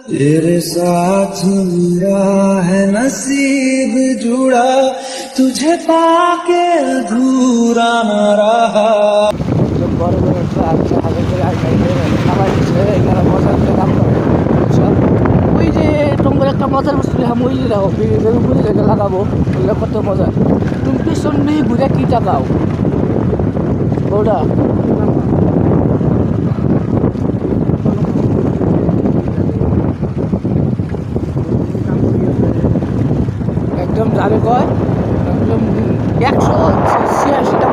तेरे साथ मेरा है नसीब जुड़ा, तुझे पाके अधूरा न रहा। বড় বড় ট্রাক হাজার করে আবার এখানে মজা করে কাম করে ওই যে তোমার একটা মজার বস্তু ওই যে দেখো ব্রিজের উপরে যেটা লাগাবো ওগুলো কত মজা। তুমি পিছন দিয়ে ঘুরে কি টাকাও ওটা একদম যাবে কয় একদম 186টা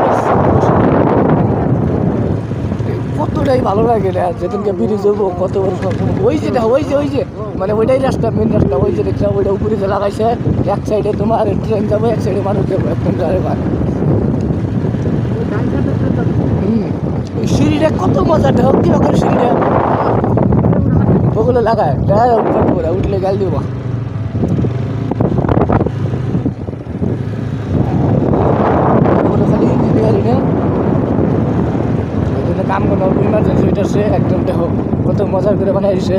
কতটাই ভালো লাগে না যেদিনকে ব্রিজ হবো কত বড় ওই যে ওই যে মানে ওইটাই রাস্তা মেন রাস্তা ওই যে দেখলাম ওইটা উপরে যে লাগাইছে এক সাইডে তোমার ট্রেন যাবো এক সাইডে মানুষ যাবো একদম ড্রাইভার। ওই সিঁড়িটা কত মজা ঢোক কি করে সিঁড়িটা ওগুলো লাগায় উঠলে গাল দিব খালি ইঞ্জিনিয়ারিং কাম করো ইমার্জেন্সি হইতেছে একদম দেখো কত মজা করে বানাই দিছে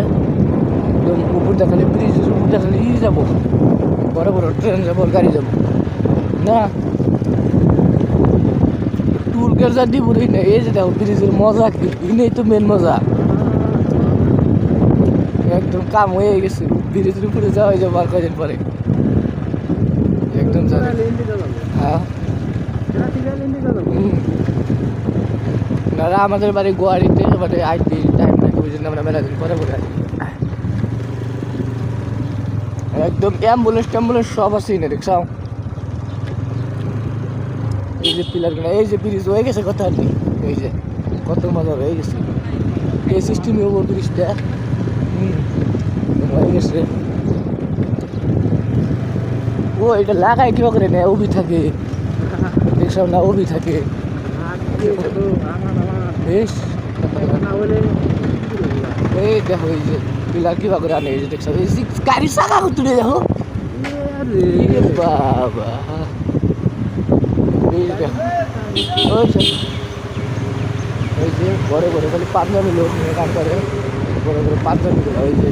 একদম উপরটা খালি ব্রিজের উপরটা খালি যাবো বড় বড় ট্রেন যাবো গাড়ি যাবো না টুলকের যা দিব না এই যে দেখো ব্রিজের মজা কি নেই তো মেন মজা একদম কাম হয়ে গেছে ব্রিজের উপরে যাওয়া যাবো আর কয়দিন পরে একদম হ্যাঁ না আমাদের বাড়ি গুয়াহাটিতে মানে আইটি টাইম থাকে ওই জন্য আমরা মেলা দিন পরে পরে একদম অ্যাম্বুলেন্স সব আছে না দেখছাও এই যে পিলার কিনা এই যে ব্রিজ হয়ে গেছে কথা আর কি এই যে কত মজা হয়ে গেছে এই সিস্টেমে হবো ব্রিজটা হয়ে গেছে ও এটা লাগায় কেউ করে না ওবি থাকে দেখছাও না ওবি থাকে বেশ এই দেখো এই যে পিলার কিবা করে আনে এই যে দেখছো এই গাড়ি চাকা তুলে দেখো বাবা এই দেখো ওই যে বড় বড় খালি পাঞ্জাবি লোক কাম করে বড় বড় পাঞ্জাবি ওই যে